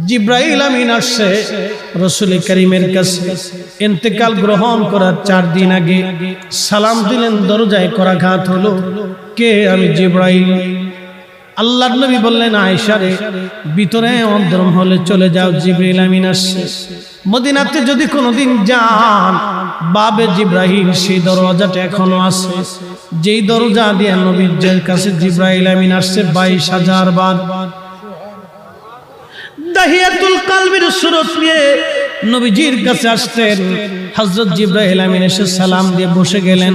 জিব্রাইল আমিন আসছে রাসূল করিমের কাছে ইন্তেকাল গ্রহণ করার 4 দিন আগে সালাম দিলেন, দরজায় করাঘাত হলো। কে? আমি জিব্রাইল। আল্লাহর নবী বললেন, আয়েশা রে, ভিতরে অন্তরম হলে চলে যাও, জিব্রাইল আমিন আসছে। মদিনাতে যদি কোনোদিন যান, বাবে জিব্রাইল সেই দরজাটা এখনো আছে, যেই দরজা দিয়ে নবীর কাছে জিব্রাইল আমিন আসছে 22,000 বার। দাহিয়াতুল কলবের সুরত নিয়ে নবীজির কাছে আসতেন। হযরত জিব্রাইল আমিন এসে সালাম দিয়ে বসে গেলেন।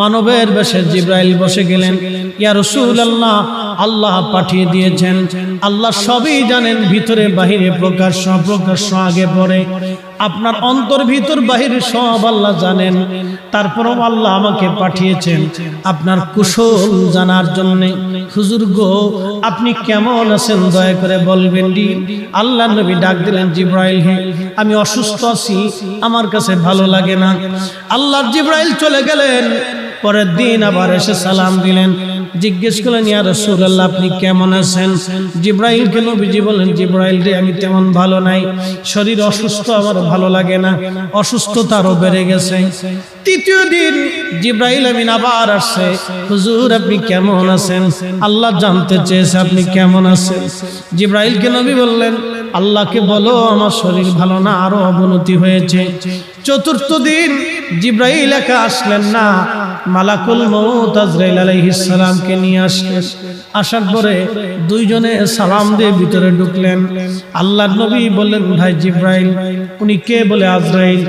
মানবের বেশে জিব্রাইল বসে গেলেন। ইয়া রাসূলুল্লাহ, আল্লাহ পাঠিয়ে দিয়েছেন, আল্লাহ সবই জানেন, ভিতরে বাহিরে প্রকাশ্য অপ্রকাশ্য আগে পরে আপনার অন্তর ভিতর বাহির সব আল্লাহ জানেন। তারপরও আল্লাহ আমাকে পাঠিয়েছেন আপনার কুশল জানার জন্য। হুজুর গো, আপনি কেমন আছেন দয়া করে বলবেন। আল্লাহ নবী ডাক দিলেন, জিব্রাইল হে, আমি অসুস্থ আছি, আমার কাছে ভালো লাগে না। আল্লাহর জিব্রাইল চলে গেলেন। পরের দিন আবার এসে সালাম দিলেন, জিজ্ঞেস করলেন, ইয়া রাসূলুল্লাহ আপনি কেমন আছেন? জিব্রাইলকে নবীজি বলেন, জিব্রাইল রে, আমি তেমন ভালো নাই, শরীর অসুস্থ, আমার ভালো লাগে না, অসুস্থতা আরো বেড়ে গেছে। তৃতীয় দিন জিব্রাইল আমিন আবার আসছে, হুজুর আপনি কেমন আছেন? আল্লাহ জানতে চেয়েছে আপনি কেমন আছেন। জিব্রাইলকে নবী বললেন, আল্লাহকে বলো আমার শরীর ভালো না, আরো অবনতি হয়েছে। চতুর্থ দিন জিব্রাইল একা আসলেন না, মালাকুল মউত আজরাইল আলাইহিস সালামকে নিয়ে আসলেন। আসার পরে দুইজনে সালাম দিয়ে ভিতরে ঢুকলেন। আল্লাহর নবী বললেন, ভাই জিব্রাইল। উনি কে? বলে আজরাইল।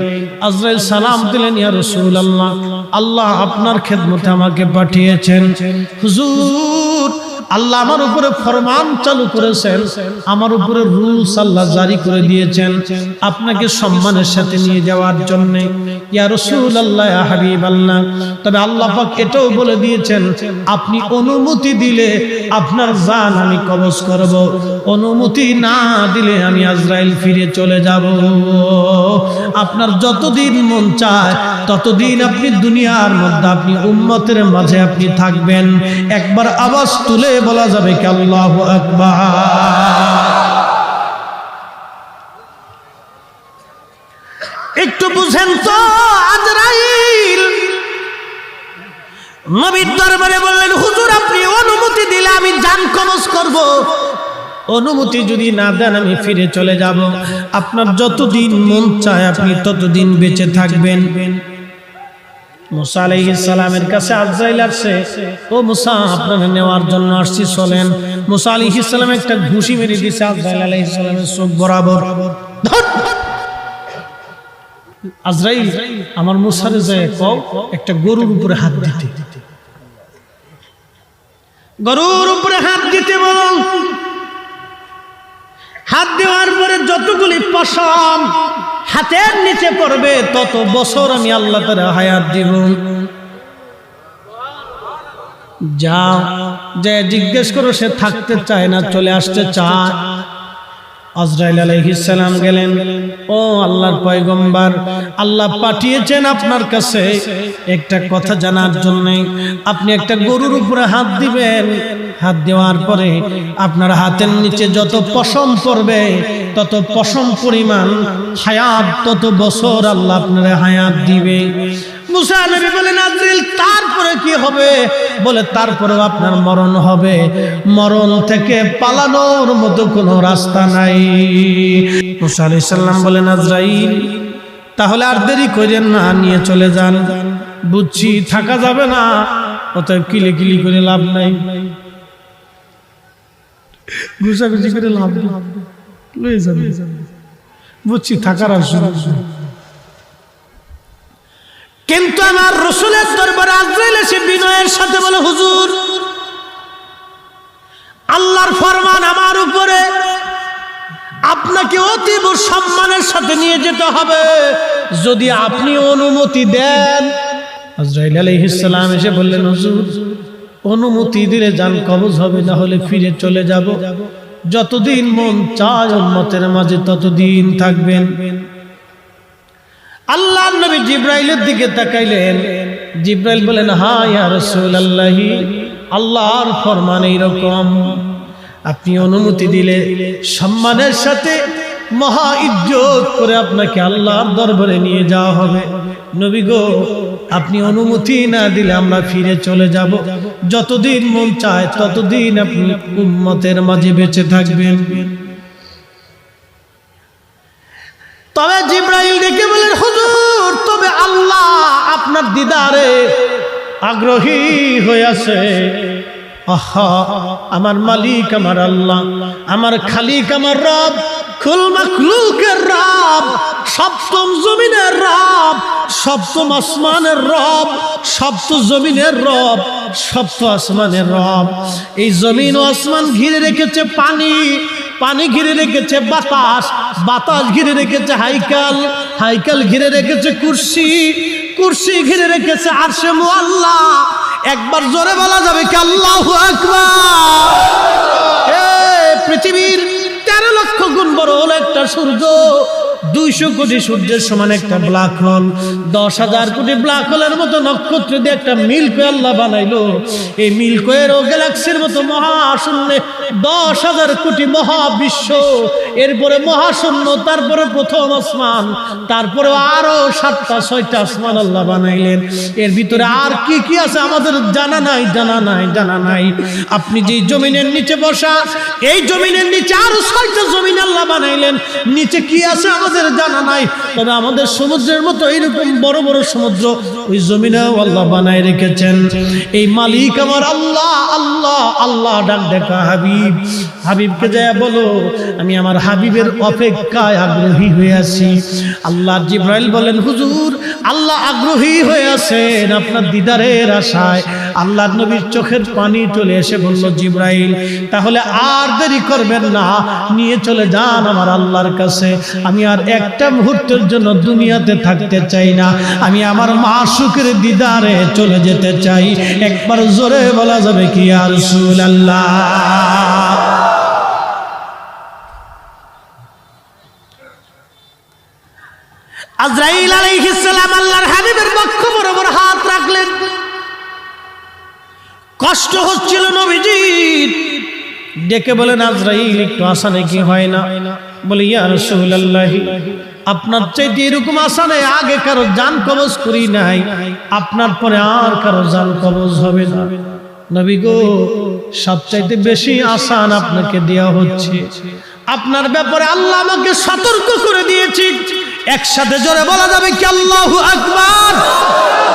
আজরাইল সালাম দিলেন, ইয়া রাসূলুল্লাহ, আল্লাহ আপনার খেদমতে আমাকে পাঠিয়েছেন। হুজুর, আল্লাহ আমার উপরে ফরমান চালু করেছেন, আমার উপরে রুলস আল্লাহ জারি করে দিয়েছেন আপনাকে সম্মানের সাথে নিয়ে যাওয়ার জন্য। ইয়া রাসূলুল্লাহ, ইয়া হাবিবাল্লাহ, তবে আল্লাহ পাক এটাও বলে দিয়েছেন আপনি অনুমতি দিলে আপনার জান আমি কবজ করব, অনুমতি না দিলে আমি আজরাইল ফিরে চলে যাব। আপনার যতদিন মন চায় ততদিন আপনি দুনিয়ার মধ্যে আপনি উম্মতের মাঝে আপনি থাকবেন। একবার আওয়াজ তুলে বলা যাবে কি আল্লাহু আকবার। একটু বুঝেন তো, আজরাইল নবীর দরবারে বললেন, হুজুর আপনি অনুমতি দিলে আমি জান কবজ করব, অনুমতি যদি না দেন আমি ফিরে চলে যাব। আপনার যতদিন মন চায় আপনি ততদিন বেঁচে থাকবেন। মুসা আলাইহিস সালামের কাছে আজরাইল আসছে, ও মুসা আপনাকে নেওয়ার জন্য আসছি, চলেন। মুসা আলাইহিস সালাম একটা ঘুষি মেরে দিয়েছে আজরাইল আলাইহিস সালামের চোখ বরাবর। আজরাইল, আমার মুসারে যায় কও একটা গরুর উপরে হাত দিতে, গরুর উপরে হাত দিতে বলুন। হাত দেওয়ার পরে যতগুলি পশম হাতের নিচে পড়বে তত বছর আমি আল্লাহ তাআলা হায়াত দিব। যাও, যে জিজ্ঞেস করো সে থাকতে চায় না, চলে আসতে চায়। আজরাইল আলাইহিস সালাম গেলেন, ও আল্লাহর পয়গম্বর, আল্লাহ পাঠিয়েছেন আপনার কাছে একটা কথা জানার জন্য। আপনি একটা গরুর উপরে হাত দিবেন, হাত দেওয়ার পরে আপনার হাতের নিচে যত পশম পড়বে তত পশম পরিমাণ হায়াত, তত বছর আল্লাহ আপনার হায়াত দিবে। মুসা নবী বলেন, আজরাইল তারপরে কি হবে? বলে তারপরেও আপনার মরণ হবে, মরণ থেকে পালানোর মতো কোনো রাস্তা নাই। মুসা আলাইহিস সালাম বলেন, আজরাইল তাহলে আর দেরি করেন না, নিয়ে চলে যান। বুঝছি থাকা যাবে না, অতএব কিলিকিলি করে লাভ নাই, ঘুষাঘুষি করে লাভ লয়ে যাবে, বুঝছি থাকার আর সুযোগ। কিন্তু আমার রাসূলের দরবারে আজরাইল এসে বিনয়ের সাথে বলে, হুজুর আল্লাহর ফরমান আমার উপরে, আপনাকে অতীব সম্মানের সাথে নিয়ে যেতে হবে, যদি আপনি অনুমতি দেন। আজরাইল আলাইহিস সালাম এসে বললেন, হুজুর অনুমতি দিলে জান কবজ হবে, না হলে ফিরে চলে যাব। যতদিন মন চায় উম্মতের মাঝে ততদিন থাকবেন। আল্লাহর নবী জিব্রাইলের দিকে তাকাইলেন। জিব্রাইল বলেন, হ্যাঁ ইয়া রাসূলুল্লাহ, আল্লাহর ফরমান এইরকম। আপনি অনুমতি দিলে সম্মানের সাথে মহা ইজ্জত করে আপনাকে আল্লাহর দরবারে নিয়ে যাওয়া হবে। নবী গো, আপনি অনুমতি না দিলে আমরা ফিরে চলে যাব। যতদিন মন চায় ততদিন আপনি উম্মতের মাঝে বেঁচে থাকবেন। তবে জিবরাইল ডেকে বলেন, হুজুর, তবে আল্লাহ আপনার দিদারে আগ্রহী হয়ে আছে। আহা, আমার মালিক আমার আল্লাহ, আমার খালিক আমার রব, কুল মাখলুকের রব, সপ্তম জমিনের রব, সপ্তম আসমানের রব, সপ্ত জমিনের রব, সপ্ত আসমানের রব। এই জমিন ও আসমান ঘিরে রেখেছে পানি, পানি ঘিরে রেখেছে বাতাস, বাতাস ঘিরে রেখেছে হাইকাল, হাইকাল ঘিরে রেখেছে কুরসি, কুরসি ঘিরে রেখেছে আরশে মুআল্লা। একবার জোরে বলা যাবে কি আল্লাহু আকবার? পৃথিবীর 13 লক্ষ গুণ বড় হলো একটা সূর্য। 200 কোটি সূর্যের সমান একটা ব্ল্যাক হোল, 10,000 কোটি ব্ল্যাক হোলের মতো নক্ষত্র দিয়ে একটা মিল্কওয়ে আল্লাহ বানাইলো। এই মিল্কওয়ের ও গ্যালাক্সির মতো মহাশূন্যে 10,000 কোটি মহাবিশ্ব, এরপরে মহাশূন্য, তারপরে প্রথম আসমান, তারপরে আরো 7টা 6টা আসমান আল্লাহ বানাইলেন। এর ভিতরে আর কি কি আছে আমাদের জানা নাই, জানা নাই, জানা নাই। আপনি যে জমিনের নিচে বসা, এই জমিনের নিচে আরো 6টা জমিন আল্লাহ বানাইলেন। নিচে কি আছে আমাদের জানা নাই। তবে আমাদের সমুদ্রের মতো এইরকম বড় বড় সমুদ্র ওই জমিনেও আল্লাহ বানায় রেখেছেন। এই মালিক আমার আল্লাহ, আল্লাহ, আল্লাহ ডাক দেখা হাবিব, হাবিবকে যায় বলো আমি আমার হাবিবের অপেক্ষায় আগ্রহী হয়ে আছি। আল্লাহ জিবরাইল বলেন, হুজুর, আল্লাহ আগ্রহী হয়ে আছেন আপনার দিদারের আশায়। আল্লাহর নবীর চোখের পানি চলে এসে বলল, জিবরাইল, তাহলে আর দেরি করবেন না, নিয়ে চলে যান আমার আল্লাহর কাছে। আমি আর একটা মুহূর্তের জন্য দুনিয়াতে থাকতে চাই না, আমি আমার মাশূকের দিদারে চলে যেতে চাই। একবার জোরে বলা যাবে কি ইয়া রাসূলুল্লাহ? আজরাইল আলাইহিস সালাম আল্লাহর হাবিবের বক্ষ বরাবর হাত রাখলেন। কষ্ট হচ্ছিল নবীজির, ডেকে বলেন, আজরাইল, একটু আসানে কি হয় না? বলে, ইয়া রাসূলুল্লাহ, আপনার চাইতে এরকম আসানে আগে কারো জান কবজ করি নাই, আপনার পরে আর কারো জান কবজ হবে না। নবী গো, সবচাইতে বেশি আসান আপনাকে দেয়া হচ্ছে। আপনার ব্যাপারে আল্লাহ আমাকে সতর্ক করে দিয়েছে। একসাথে জোরে বলা যাবে কি আল্লাহু আকবার?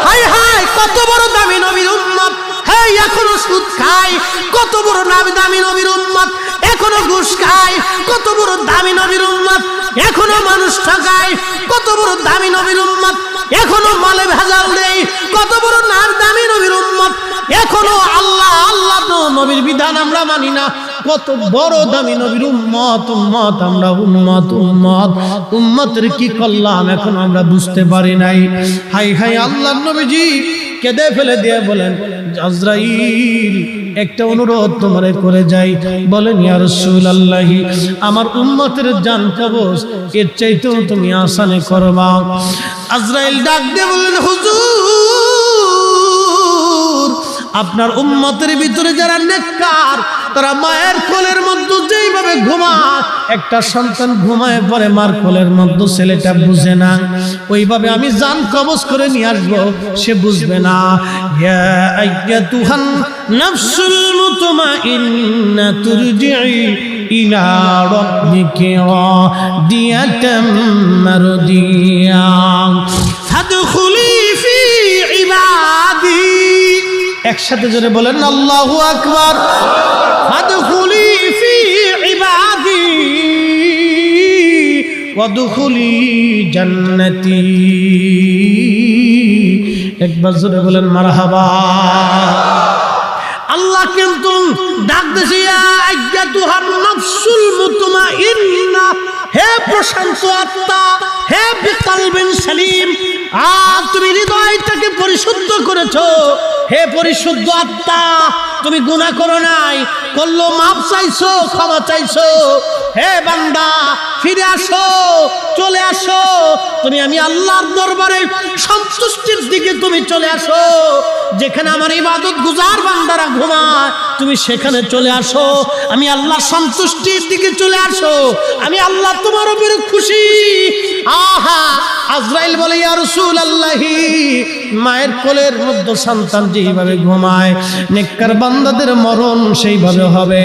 হায় হায়, কত বড় দামি নবীর উম্মত, হ্যাঁ এখনো সুদ খায়। কত বড় দামি দামি নবীর উম্মত এখনো ঘুষ খায়। কত বড় দামি নবীর উম্মত এখনো মানুষ ঠকায়। কত বড় দামি নবীর উম্মত এখনো মালে ভেজাল দেয়। কত বড় দামি নবীর উম্মত এখনো আল্লাহ আল্লাহ নবীর বিধান আমরা মানি না। কত বড় দামি নবীর উম্মত, উম্মত আমরা উম্মত, উম্মত, উম্মতের কি করলাম এখন আমরা বুঝতে পারি নাই। হাই হাই, আল্লাহর নবীজি কেঁদে ফেলে দিয়ে বলেন, আজরাইল, একটা অনুরোধ তোমারে করে যাই। বলেন, ইয়া রাসূলুল্লাহ, আমার উম্মতের জান কবজ এর চাইতেও তুমি আসানে করবা। আজরাইল ডাক দিয়ে বললেন, হুজুর, আপনার উম্মতের ভিতরে যারা নেককার, তারা মায়ের কোলের মধ্যে যেইভাবে ঘুমায়, একটা সন্তান ঘুমায় পরে মার কোলের মধ্যে ছেলেটা বুঝে না, ওইভাবে আমি জান কবজ করে নিয়ে আসবো, সে বুঝবে না। ইয়া আইয়াতুহান নাফসুল মুতমাইন্না তুরজিই ইলা রাব্বিকি রাদিয়াতাম মারদিয়া ফাদখুলি ফি ইবাদি। একসাথে জোরে বলেন আল্লাহু আকবার। ফাদখুলি ফি ইবাদি ওয়াদখুলি জান্নাতি। একবার জোরে বলেন মারহাবা। আল্লাহ কিন্তু ডাক দিয়েছে, ইয়া আইয়াতুহান নাফসুল মুতমাইন্না, হে প্রশান্ত আত্মা, হে বিকলবিন সালিম, তুমি হৃদয়টাকে পরিশুদ্ধ করেছো। হে পরিশুদ্ধ আত্মা, তুমি গুনাহ করো নাই, করলো মাপ চাইছো, ক্ষমা চাইছো। হে বান্দা, ফিরে আসো, চলে আসো, তুমি আমি আল্লাহর দরবারে সন্তুষ্টির দিকে তুমি চলে আসো। যেখানে আমার ইবাদত গুজার বান্দারা ঘুমায় তুমি সেখানে চলে আসো। আমি আল্লাহ সন্তুষ্টির দিকে চলে আসো, আমি আল্লাহ তোমার উপরে খুশি। আহা, আজরাইল বলে ইয়া রাসূলুল্লাহি, মায়ের কোলের মধ্যে সন্তান যেইভাবে ঘুমায় নেককার বান্দাদের মরণ সেইভাবে হবে।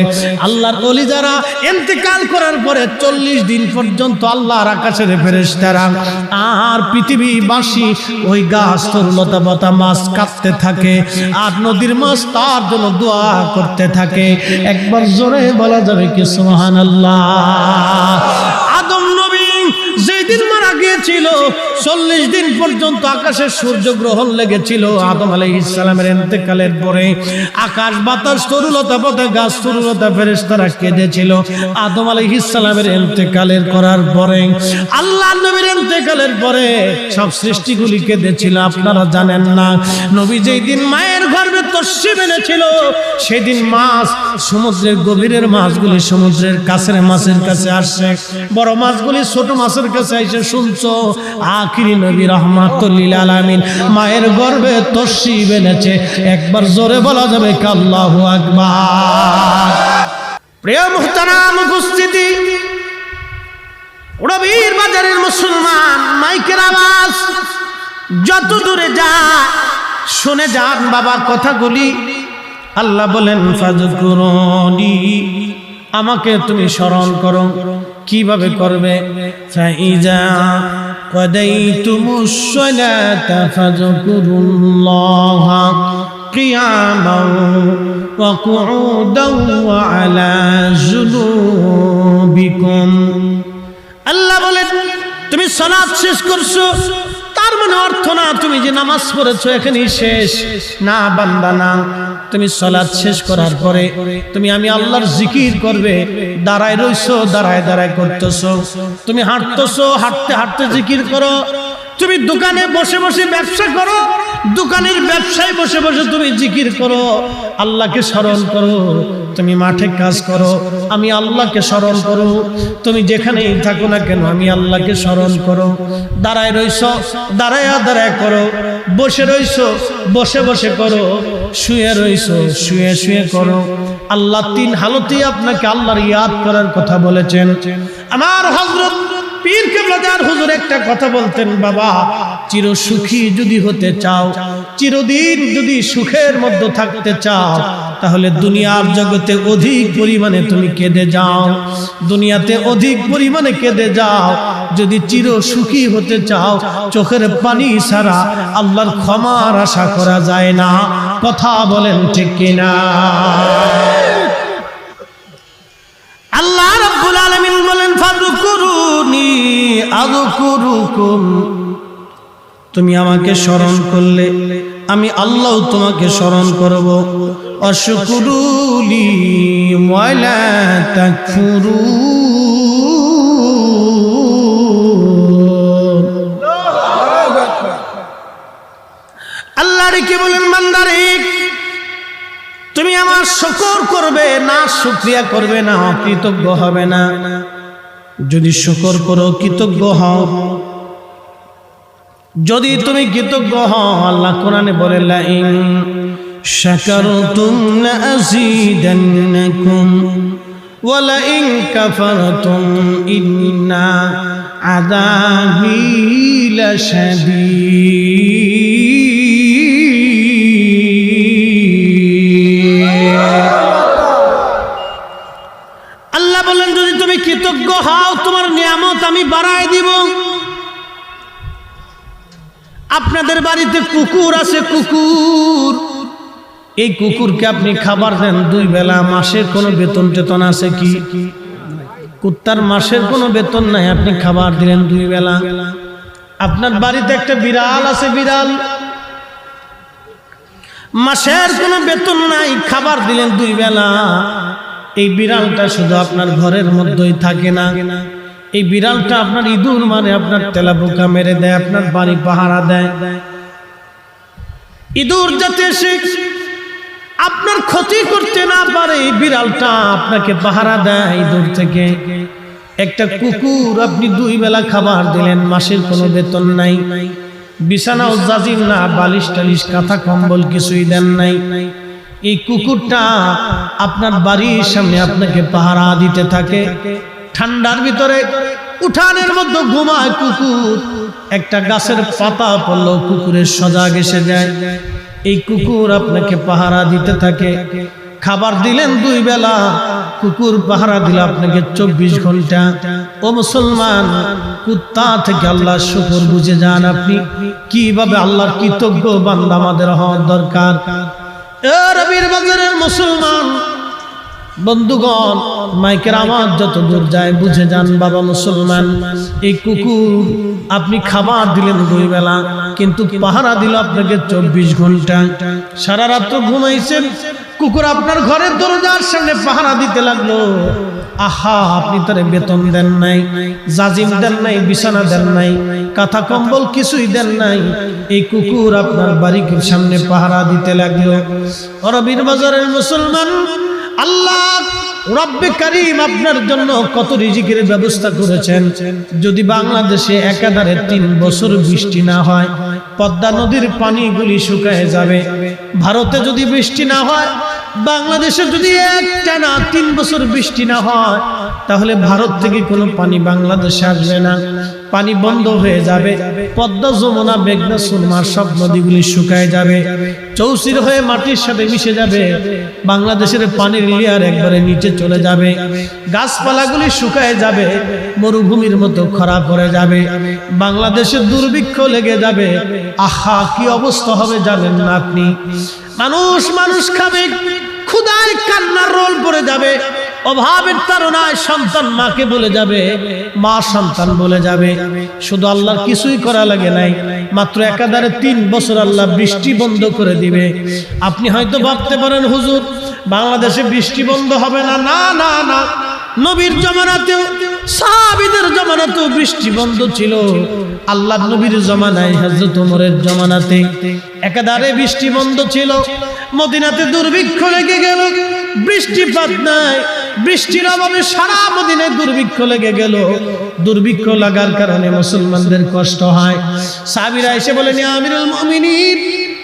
আল্লাহর ওলি যারা ইন্তেকাল করার পরে 40 দিন পর্যন্ত আল্লাহর আকাশের ফেরেশতারা আর পৃথিবীবাসী ওই গাছ তরুলতা পাতা মাছ কাটতে থাকে আর নদীর মাছ তার জন্য দোয়া করতে থাকে। একবার জোরে বলা যাবে কি সুবহানাল্লাহ। আদম নবী যেদিন মারা গিয়েছিল 40 দিন পর্যন্ত আকাশে সূর্য গ্রহণ লেগেছিল। আদম আলাইহিস সালামের ইন্তেকালের পরে আকাশ বাতাস তরুলতা পাতা গাছ তরুলতা ফেরেশতারা কেঁদেছিল। আদম আলাইহিস সালামের ইন্তেকালের করার পরে আল্লাহ নবীর ইন্তেকালের পরে সব সৃষ্টিগুলি কেঁদেছিল। আপনারা জানেন না, নবী যেই দিন মায়ের গর্ভে তশরিফ এনেছিল সেদিন মাছ সমুদ্রের গভীরের মাছগুলি সমুদ্রের কাছের মাছের কাছে আসছে, বড় মাছগুলি ছোট মাছের কাছে এসে শুনছো আখিরি নবী রাহমাতুল লিল আলামিন মায়ের গর্ভে তশরিফ এনেছে। একবার জোরে বলা যাবে কি আল্লাহু আকবার। প্রিয় মুহতারাম উপস্থিতি, রবির বাজারের মুসলমান, মাইকের আওয়াজ যত দূরে যায় শুনে যান বাবা কথাগুলি। আল্লাহ বলেন ফাযকুরুনি, আমাকে তুমি স্মরণ করো। কিভাবে করবে? ফাইজা কাদাইতুমুস সালাতা ফাযকুরুল্লাহা কিয়ামান ওয়া কুউদান ওয়া আলা জুনুবিকুম। আল্লাহ বলেন তুমি সালাত শেষ করছো, তার মানে অর্থ না তুমি যে নামাজ পড়েছো এখানেই শেষ না বান্দা, না। তুমি সালাত শেষ করার পরে তুমি আমি আল্লাহর জিকির করবে। দাঁড়ায় রইছো, দাঁড়ায় দাঁড়ায় করতেছো। তুমি হাঁটতেছো, হাঁটতে হাঁটতে জিকির করো। তুমি দোকানে বসে বসে ব্যবসা করো, দোকানের ব্যবসায় বসে বসে তুমি জিকির করো, আল্লাহকে স্মরণ করো। তুমি মাঠে কাজ করো, আমি আল্লাহকে স্মরণ করো। তুমি যেখানেই থাকো না কেন আমি আল্লাহকে স্মরণ করো। দাঁড়ায় রইছো, দাঁড়ায় দাঁড়ায় করো। বসে রইছো, বসে বসে করো। শুয়ে রইছো, শুয়ে শুয়ে করো। আল্লাহ 3 হালতেই আপনাকে আল্লাহর ইয়াদ করার কথা বলেছেন। আমার হযরত পীর কেবলাদার হুজুর একটা কথা বলতেন, বাবা চির সুখী যদি হতে চাও, চিরদিন যদি সুখের মধ্যে থাকতে চাও, তাহলে দুনিয়ার জগতে অধিক পরিমাণে তুমি কেঁদে যাও, দুনিয়াতে অধিক পরিমাণে কেঁদে যাও। যদি চির সুখী হতে চাও, চোখের পানি ছাড়া আল্লাহর ক্ষমার আশা করা যায় না। কথা বলেন ঠিক কিনা? আল্লাহ রাব্বুল আলামিন বলেন ফাযকুরুনি আযকুরুকুম, তুমি আমাকে স্মরণ করলে আমি আল্লাহ তোমাকে স্মরণ করব। আশকুরুলি ওয়া লা তাকফুরুন। আল্লাহ রেখে বলেন বান্দারে তুমি আমার শুকর করবে না, শুকরিয়া করবে না, কৃতজ্ঞ হবে না। যদি শুকর করো, কৃতজ্ঞ হও, যদি তুমি কৃতজ্ঞ হও, আল্লাহ কোরআনে বলে লাইন শাকারতুম লাযীদান্নাকুম ওয়া লাইন কাফারতুম ইন্না আযাবী লাশাদীদ। আল্লাহ বলেন যদি তুমি কৃতজ্ঞ হও তোমার নিয়ামত আমি বাড়ায় দিব। আপনাদের বাড়িতে কুকুর আছে, কুকুর, এই কুকুরকে আপনি খাবার দেন 2 বেলা, মাসের কোনো বেতন টেতন আছে কি? কুত্তার মাসের কোনো বেতন নাই, আপনি খাবার দিলেন 2 বেলা। আপনার বাড়িতে একটা বিড়াল আছে, বিড়াল, মাসের কোনো বেতন নাই, খাবার দিলেন 2 বেলা। এই বিড়ালটা শুধু আপনার ঘরের মধ্যেই থাকে না, এই বিড়ালটা আপনার ইঁদুর মারে, আপনার তেলাপোকা মেরে দেয়, আপনার বাড়ি পাহারা দেয়। ইঁদুর যাতে সে আপনার ক্ষতি করতে না পারে, এই বিড়ালটা আপনাকে পাহারা দেয় ইঁদুর থেকে। একটা কুকুর আপনি 2 বেলা খাবার দিলেন, মাসের কোনো বেতন নাই, বিছানাও জাজিম না, বালিশ টালিশ কাঁথা কম্বল কিছুই দেন নাই। এই কুকুরটা আপনার বাড়ির সামনে আপনাকে পাহারা দিতে থাকে। ঠান্ডার ভিতরে উঠানের মধ্যে ঘুমায় কুকুর, একটা গাছের পাতা পড়লো কুকুরের সজাগ এসে যায়। এই কুকুর আপনাকে পাহারা দিতে থাকে। খাবার দিলেন 2 বেলা, কুকুর পাহারা দিল আপনাকে 24 ঘন্টা। ও মুসলমান, কুত্তা থেকে আল্লাহর শুকর বুঝে যান আপনি কিভাবে আল্লাহর কৃতজ্ঞ বান্দা আমাদের হওয়ার দরকার। এ রবির বাজারের মুসলমান বন্ধুগণ, মাইকের আওয়াজ যত দূর যায় বুঝে যান বাবা মুসলমান, এই কুকুর আপনি খাবার দিলেন 2 বেলা, কিন্তু পাহারা দিল আপনাকে 24 ঘন্টা। সারা রাত ঘুমাইছেন, কুকুর আপনার ঘরের দরজার সামনে পাহারা দিতে লাগলো। আহা, আপনি তারে বেতন দেন নাই, জাজিম দেন নাই, বিছানা দেন নাই, কাঁথা কম্বল কিছুই দেন নাই। এই কুকুর আপনার বাড়ির সামনে পাহারা দিতে লাগলো। রবির বাজারের মুসলমান, আল্লাহ রব্বে কারীম আপনার জন্য কত রিজিকের ব্যবস্থা করেছেন। যদি বাংলাদেশে একাধারে 3 বছর বৃষ্টি না হয়, পদ্মা নদীর পানিগুলি শুকায় যাবে। ভারতে যদি বৃষ্টি না হয়, বাংলাদেশে যদি একটানা 3 বছর বৃষ্টি না হয়, তাহলে ভারত থেকে কোনো পানি বাংলাদেশে আসবে না, পানি বন্ধ হয়ে যাবে। পদ্মা, যমুনা, মেঘনা, সুরমার সব নদীগুলি শুকায় যাবে, চৌচির হয়ে মাটির সাথে মিশে যাবে। বাংলাদেশের পানির লেয়ার একবারে নিচে চলে যাবে, গাছপালাগুলি শুকায় যাবে, মরুভূমির মতো খরা পড়ে যাবে, বাংলাদেশে দুর্ভিক্ষ লেগে যাবে। আহা, কি অবস্থা হবে জানেন না আপনি? মানুষ খাবে, ক্ষুধায় কান্নার রোল পড়ে যাবে, অভাবের তাড়নায় সন্তান মাকে বলে যাবে, মা সন্তান বলে যাবে। শুধু আল্লাহর কিছুই করা লাগে নাই, মাত্র একাধারে 3 বছর আল্লাহ বৃষ্টি বন্ধ করে দিবে। আপনি হয়তো ভাবতে পারেন হুজুর বাংলাদেশে বৃষ্টি বন্ধ হবে না। না না না, নবীর জামানাতেও সাহাবীদের জামানাতেও বৃষ্টি বন্ধ ছিল। আল্লাহর নবীর জামানায়, হযরত ওমরের জামানাতে একাধারে বৃষ্টি বন্ধ ছিল। মদিনাতে দুর্ভিক্ষ লেগে গেল, বৃষ্টিপাত নাই, বৃষ্টির অভাবে সারা মদিনায় দুর্ভিক্ষ লেগে গেল। দুর্ভিক্ষ লাগার কারণে মুসলমানদের কষ্ট হয়। সাহাবীরা এসে বলেন, ইয়া আমিরুল মুমিনিন,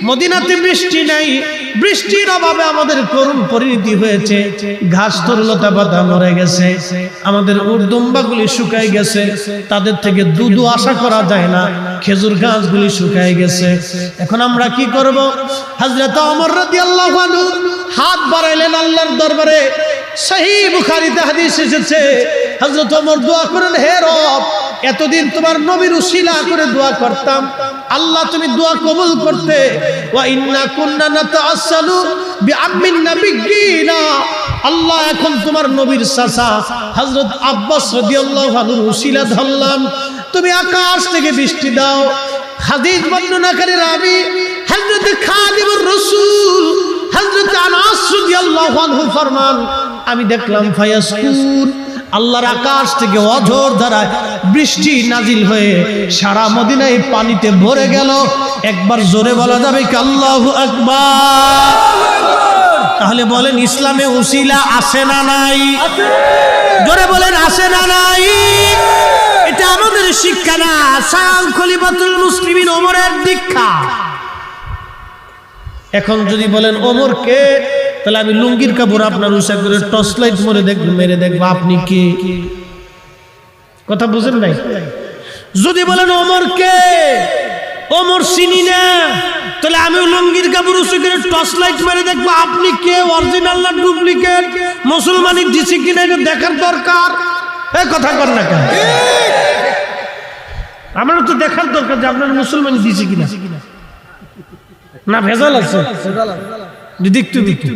মদিনাতে বৃষ্টি নাই, বৃষ্টির অভাবে আমাদের করুণ পরিণতি হয়েছে। ঘাস তরুলতা পাতা মরে গেছে, আমাদের উর্দুম্বাগুলি শুকায় গেছে, তাদের থেকে দুধও আশা করা যায় না, খেজুর গাছগুলি শুকায় গেছে। এখন আমরা কি করব? হযরত ওমর রাদিয়াল্লাহু আনহু হাত বাড়াইলেন আল্লাহর দরবারে। সহিহ বুখারীতে হাদিস এসেছে, হযরত ওমর দোয়া করেন, হে রব, এতদিন তোমার নবীর উসিলা করে দোয়া করতাম, আল্লাহ তুমি দোয়া কবুল করতে। ওয়া ইন্না কুন্না নাতাআসসালু বিআম্মিন নাবিয়্যিনা, আল্লাহ এখন তোমার নবীর চাচা হযরত আব্বাস রাদিয়াল্লাহু আনহুর উসিলা ধরলাম, তুমি আকাশ থেকে বৃষ্টি দাও। হাদিস বর্ণনাকারী রাবী হযরত খাদিমুর রাসূল হযরত আনাস রাদিয়াল্লাহু আনহু ফরমান, আমি দেখলাম ফায়াসকুন, আল্লাহর আকাশ থেকে অঝোর ধারায় বৃষ্টি নাজিল হয়ে সারা মদিনায় পানিতে ভরে গেল। একবার জোরে বলা যাবে কি আল্লাহু আকবার? তাহলে বলেন, ইসলামে উসিলা আছে না নাই? জোরে বলেন, আছে না নাই? এটা আমাদের শিক্ষা না, স্বয়ং খলিফাতুল মুসলিমিন ওমরের দীক্ষা। এখন যদি বলেন ওমর কে, তাহলে আমি লুঙ্গির কাপড় আপনার উষা করে টর্চ লাইট মেরে দেখবো আপনি কে। কথা বুঝেন নাই? যদি বলেন ওমর কে, ওমর চিনি না, তাহলে আমি লুঙ্গির কাপড় উষা করে টর্চ লাইট মেরে দেখবো আপনি কে, অরিজিনাল না ডুপ্লিকেট, মুসলমানি দিছি কিনা এটা দেখার দরকার। এই কথা কর না কেন? আমার তো দেখার দরকার যে আপনার মুসলমানি দিছি কিনা, না ভেজাল আছে দেখতে দেখতে।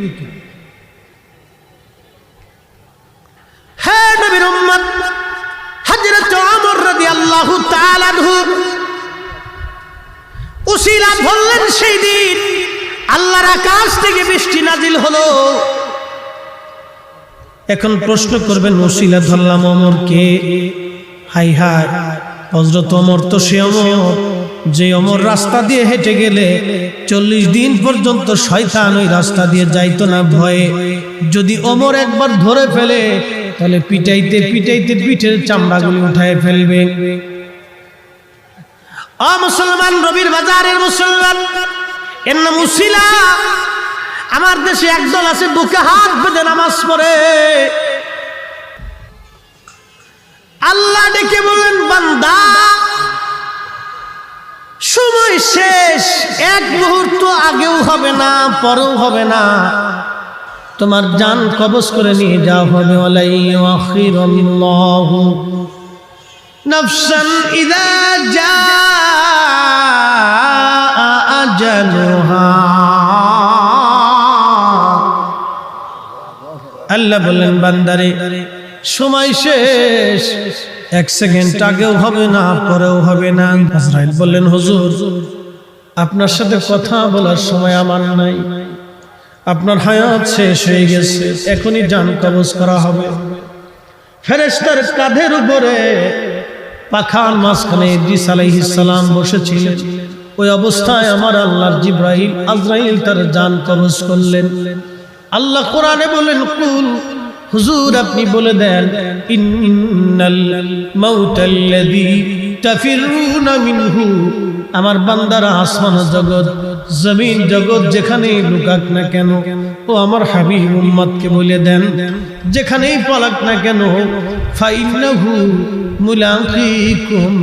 হে নবীর উম্মত, হযরত ওমর রাদিয়াল্লাহু তাআলা আনহু উসিলা ধরলেন। সেই দিন আল্লাহর আকাশ থেকে বৃষ্টি নাজিল হলো। এখন প্রশ্ন করবেন, উসিলা ধরলাম ওমর কে? হাই হাই, হযরত ওমর তো সে ওমর যে ওমর রাস্তা দিয়ে হেঁটে গেলে 40 দিন পর্যন্ত শয়তান ওই রাস্তা দিয়ে যাইতো না ভয়ে। যদি ওমর একবার ধরে ফেলে তাহলে পিটাইতে পিটাইতে পিঠের চামড়াগুলি উঠায় ফেলবে। ও মুসলমান, রবির বাজারের মুসলমান, এর নাম উসিলা। আমার দেশে একদল আছে বুকে হাত বেঁধে নামাজ পড়ে, আল্লাহ ডেকে বলেন, বান্দা সময় শেষ, এক মুহূর্ত আগেও হবে না পরেও হবে না, তোমার জান কবজ করে নিয়ে যাওয়া হবে। ওয়ালাই আখিরাল্লাহু নাফসান ইযা জাআ আজালুহা। আল্লাহ বললেন, বান্দারে সময় শেষ, এক সেকেন্ড আগেও হবে না পরেও হবে না। আজরাইল বললেন, হুজুর আপনার সাথে কথা বলার সময় আমার নাই, আপনার হায়াত শেষ হয়ে গেছে, এখনই জান কবজ করা হবে। ফেরেশতার কাঁধের উপরে পাখার মাঝখানে ইদ্রিস আলাইহিস সালাম বসেছিলেন। ওই অবস্থায় আমার আল্লাহর জিবরাইল আজরাইল তার জান কবজ করলেন। আল্লাহ কোরআনে বলেন, কুল, হুজুর আপনি বলে দেন, ইন্নাল মাউতাল্লাযী তাফিরুনা মিনহু, আমার বান্দারা আসমান জগৎ জমিন জগৎ যেখানেই লুকাক না কেন, ও আমার হাবিব উম্মতকে বলে দেন, যেখানেই পালাক না কেন, ফাইন্নাহু মুলাকিকুম,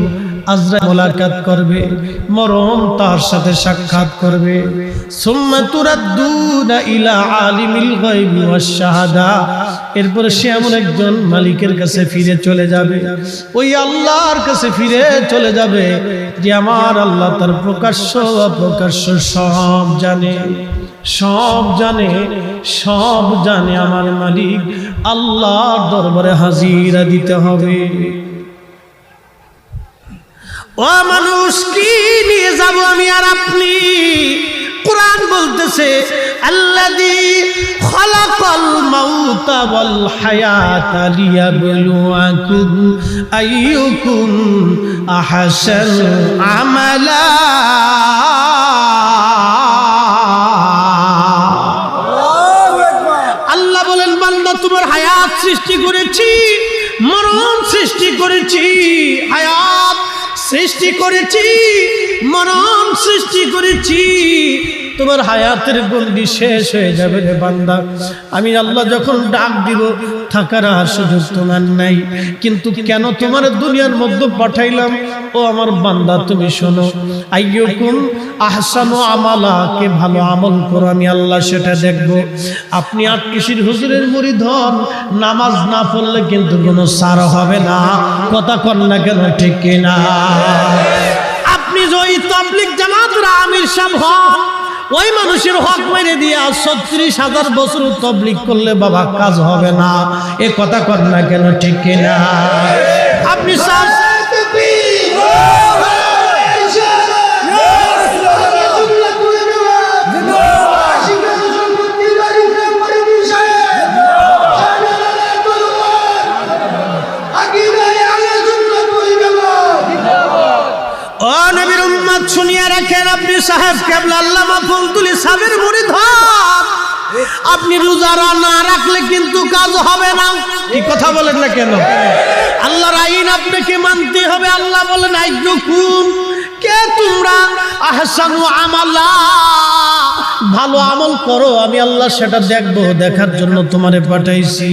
আজরাইল মোলাকাত করবে, মরণ তার সাথে সাক্ষাৎ করবে। সুম্মা তুরাদ্দুনা ইলা আলিমিল গায়বি ওয়াশ শাহাদা, এরপরে সে এমন একজন মালিকের কাছে ফিরে চলে যাবে, ওই আল্লাহর কাছে ফিরে চলে যাবে যে আমার আল্লাহ তার প্রকাশ্য অপ্রকাশ্য সব জানে, সব জানে, সব জানে। আমার মালিক আল্লাহর দরবারে হাজিরা দিতে হবে। ও মানুষ, কি নিয়ে যাব আমি আর আপনি? কুরআন বলতেছে, আল্লাযী খালাকাল মাউতা ওয়াল হায়াতা লিয়াবলুয়াকুম আইয়ুকুম আহসানু আমালা। আল্লাহ বলেন, বান্দা তোমার হায়াত সৃষ্টি করেছি, মরণ সৃষ্টি করেছি, হায়াত সৃষ্টি করেছি, মরণ সৃষ্টি করেছি। তোমার হায়াতের গন্ডি শেষ হয়ে যাবে রে বান্দা। আমি আল্লাহ যখন ডাক দিব, থাকার আর সুযোগ তোমার নাই। কিন্তু কেন তোমার দুনিয়ার মধ্যে পাঠাইলাম? ও আমার বান্দা, তুমি শোনো, আইয়ুকুম আহসানু আমালা, কে ভালো আমল করো আমি আল্লাহ সেটা দেখব। আপনি আটকিশির হুজুরের মুরিদ হন, নামাজ না পড়লে কিন্তু কোনো সার হবে না। কথা কন না কেন, ঠিক কিনা? আপনি যদি তাবলীগ জামাতের আমির সাহেব হন, ওই মানুষের হক মেরে দিয়া ৩৬,০০০ বছর তাবলীগ করলে বাবা কাজ হবে না। এ কথা কন না কেন, ঠিক কিনা? আপনি শুনিয়া রাখেন, আপনি সাহেব কেবলা আল্লামা ফজলুল সাহেবের মুরিদ হন, আপনি রোজা না রাখলে কিন্তু কাজ হবে না। কি কথা বলেন না কেন? আল্লাহর আইন আপনাকে মানতে হবে। আল্লাহ বলেন, আইয়ুকুম, কে তোমরা আহসানু আমালা, ভালো আমল করো আমি আল্লাহ সেটা দেখবো। দেখার জন্য তোমারে পাঠাইছি,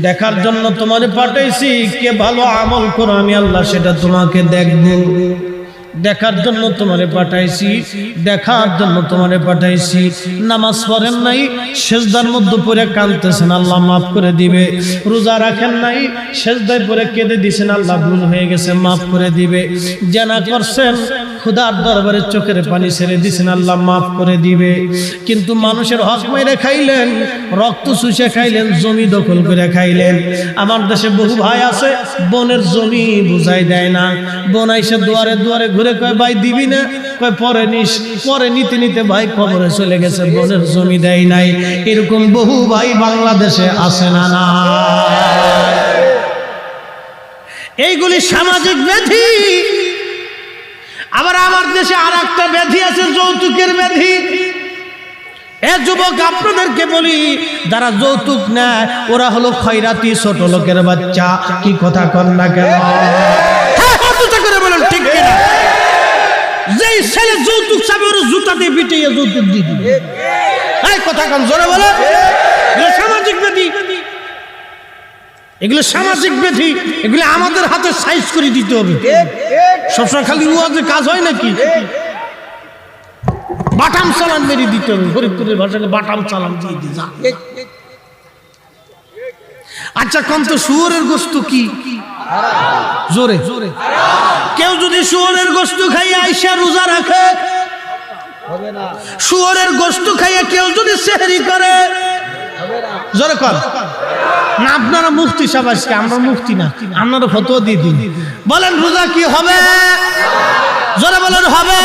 দেখার জন্য তোমারে পাঠাইছি। কে ভালো আমল করো আমি আল্লাহ সেটা তোমাকে দেখবো। দেখার জন্য তোমারে পাঠাইছি, দেখার জন্য তোমারে পাঠাইছি। নামাজ পড়েন নাই, সেজদার মধ্যে পড়ে কাঁদতেছেন, আল্লাহ মাফ করে দিবে। রোজা রাখেন নাই, সেজদায় পড়ে কেঁদে দিছেন, আল্লাহ ভুল হয়ে গেছে মাফ করে দিবে। জানা করছেন, খোদার দরবারে চোখের পানি ছেড়ে দিছেন, আল্লাহ মাফ করে দিবে। কিন্তু মানুষের হক মেরে খাইলেন, রক্ত চুষে খাইলেন, জমি দখল করে খাইলেন। আমার দেশে বহু ভাই আছে, বোনের জমি বুঝাই দেয় না। বোন আইসে দুয়ারে দুয়ারে ঘুরে কয়, ভাই দিবি না? কয় পরে নিস। পরে নিতে নিতে ভাই কবরে চলে গেছে, বোনের জমি দেয় নাই। এরকম বহু ভাই বাংলাদেশে আছে না? না, এইগুলি সামাজিক ব্যাধি। আবার আমার দেশে আর একটা ব্যাধি আছে, যৌতুকের ব্যাধি। এ যুবক, আপনাদেরকে বলি, যারা যৌতুক নেয় ওরা হলো খয়রাতি, ছোট লোকের বাচ্চা। কি কথা কন না কেন? করে বলেন ঠিক কিনা? যেই ছেলে যৌতুক চাবে ওর জুতা দিয়ে পিটিয়ে যৌতুক দিয়ে দিবে। এই কথা কন, জোরে বলেন। এগুলো সামাজিক ব্যাধি, এগুলো সামাজিক ব্যাধি, এগুলো আমাদের হাতে সাইজ করে দিতে হবে। সবসময় খালি ওয়াজে কাজ হয় নাকি? বাটাম চালান মেরে দিতে হবে, ফরিদপুরের ভাষায় বাটাম চালান দিয়ে দি যা। আচ্ছা কোন তো শুয়োরের গোশত কি জোরে? কেউ যদি শুয়োরের গোশত খাইয়া আইসা রোজা রাখে, শুয়োরের গোশত খাইয়া কেউ যদি সেহরি করে, জোরে কর না। আপনারা মুফতি সাহেব, আজকে আমরা মুফতি না, আপনারা ফতোয়া দিয়ে দিন। বলেন রোজা কি হবে? জোরে বলেন হবে।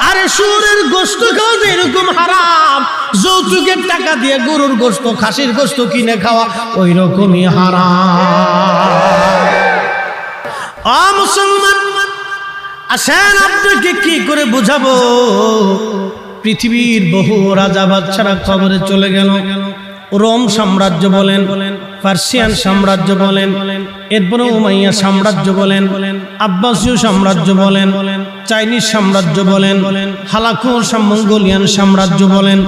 আরে শুয়োরের গোশত খাওয়া যে এরকম হারাম, যৌতুকের টাকা দিয়ে গরুর গোশত, খাসির গোশত কিনে খাওয়া ওই রকমই হারাম। মুসলমান, আসেন আপনাকে কি করে বুঝাবো? পৃথিবীর বহু রাজা বাদশারা কবরে চলে গেল। রোম সাম্রাজ্য বলেন, পার্সিয়ান সাম্রাজ্য বলেন, এরপরে উমাইয়া সাম্রাজ্য বলেন, আব্বাসীয় সাম্রাজ্য বলেন, চাইনিজ সাম্রাজ্য বলেন, হালাকুর মঙ্গোলিয়ান সাম্রাজ্য বলেন,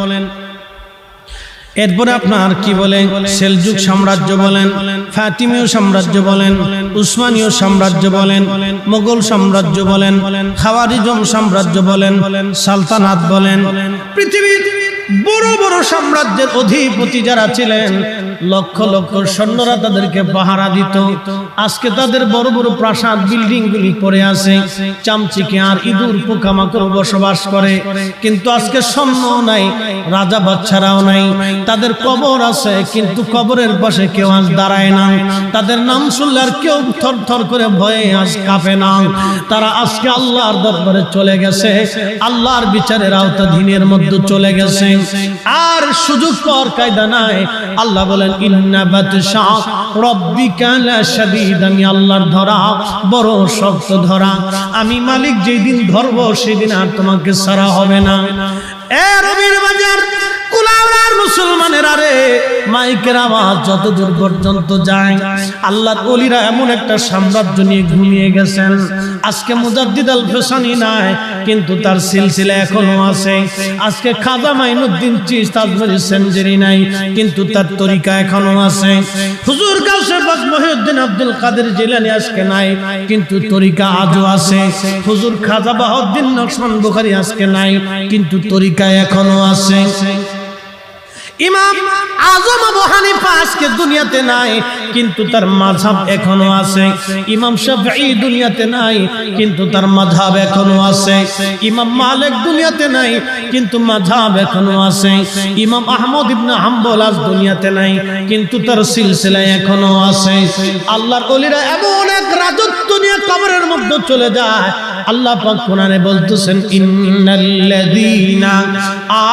এরপরে আপনার কি বলেন সেলজুক সাম্রাজ্য বলেন, ফাতিমীয় সাম্রাজ্য বলেন, উসমানীয় সাম্রাজ্য বলেন, মোগল সাম্রাজ্য বলেন, খাওয়ারিজম সাম্রাজ্য বলেন, সালতানাত বলেন। পৃথিবীর বড় বড় সাম্রাজ্যের অধিপতি যারা ছিলেন, লক্ষ লক্ষ সৈন্যরা তাদেরকে পাহারা দিত। আজকে তাদের বড় বড় প্রাসাদ বিল্ডিং গুলি পড়ে আছে, চামচিকে আর ইঁদুর পোকামাকড় বসবাস করে। কিন্তু আজকে সৈন্য নাই, রাজা বাদশারাও নাই, তাদের কবর আছে, কিন্তু কবরের পাশে কেউ আজ দাঁড়ায় না। তাদের নাম শুনলে আর কেউ থর থর করে ভয়ে আজ কাঁপে না। তারা আজকে আল্লাহর দরবারে চলে গেছে, আল্লাহর বিচারের আওতাধীনের মধ্যে চলে গেছে। আর সুযোগ পাওয়ার কায়দা নাই। আল্লাহ বলেন ইন্না বাতশা রাব্বিকা লাশাদীদ, আমি আল্লাহর ধরা বড় শক্ত ধরা। আমি মালিক যেদিন ধরবো সেদিন আর তোমাকে ছাড়া হবে না। এ রবির বাজার কুলাউড়ার মুসলমানের, আরে মাইকের আওয়াজ যত দূর পর্যন্ত যায়, আল্লাহর ওলিরা এমন একটা সাম্রাজ্য নিয়ে ঘুমিয়ে গেছেন। আজকে মুজাদ্দিদ আল ফেসানি নাই, কিন্তু তার সিলসিলা এখনো আছে। আজকে খাজা মাইনুদ্দিন চিশতি আজমেরি সেঞ্চুরি নাই, কিন্তু তার তরিকা এখনো আছে। হুজুর গাউসে পাক মহিউদ্দিন আব্দুল কাদের জিলানী আজকে নাই, কিন্তু তরিকা আজও আছে। হুজুর খাজা বাহাউদ্দিন নকশবন্দ বুখারী আজকে নাই, কিন্তু তরিকা এখনো আছে। ইমাম আজম আবু হানিফা আজকে দুনিয়াতে নাই, কিন্তু তার মাযহাব এখনো আছে। ইমাম শাফিঈ দুনিয়াতে নাই, কিন্তু তার মাযহাব এখনো আছে। ইমাম মালিক দুনিয়াতে নাই, কিন্তু মাযহাব এখনো আছে। ইমাম আহমদ ইবনে হাম্বল আজ দুনিয়াতে নাই, কিন্তু তার সিলসিলা এখনো আছে। আল্লাহর ওলিরা এমন এক রাজত্ব নিয়ে কবরের মধ্যে চলে যায়। আল্লাহ পাক কোরআনে বলতেছেন ইন্নাল্লাযীনা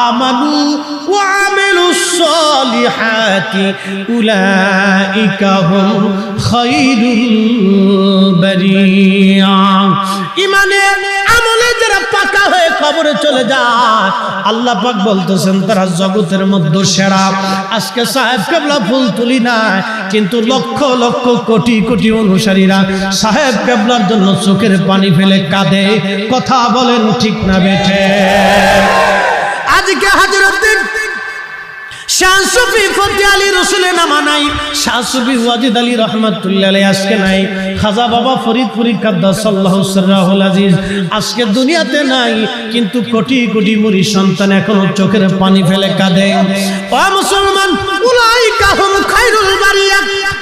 আমানু ওয়া আমিলুস সালিহাতি উলাইকা হুম খায়রুল বারিয়া। ঈমানের আমলে যারা পাকা হয়ে কবরে চলে যায়, আল্লাহ পাক বলতেছেন তারা জগতের মধ্যে সেরা। আজকে সাহেব কেবলা ফুল তুলি না, কিন্তু লক্ষ লক্ষ কোটি কোটি অনুসারীরা সাহেব কেবলার জন্য চোখের পানি ফেলে কাঁদে। কথা বলেন ঠিক না বেঠে? আজকে হযরতুল শাহ সুফি ফতে আলী রসুলের নামা নাই, শাহ সুফি ওয়াজিদ আলী রহমাতুল্লাহ আলাইহি আজকে নাই, খাজা বাবা ফরিদপুরি কাদ্দাসাল্লাহু সিররাহুল আজিজ আজকে দুনিয়াতে নাই, কিন্তু কোটি কোটি মুরিদ সন্তান এখনো চোখের পানি ফেলে কাঁদে। ও মুসলমান, উলাইকা হুম খায়রুল বারিয়া।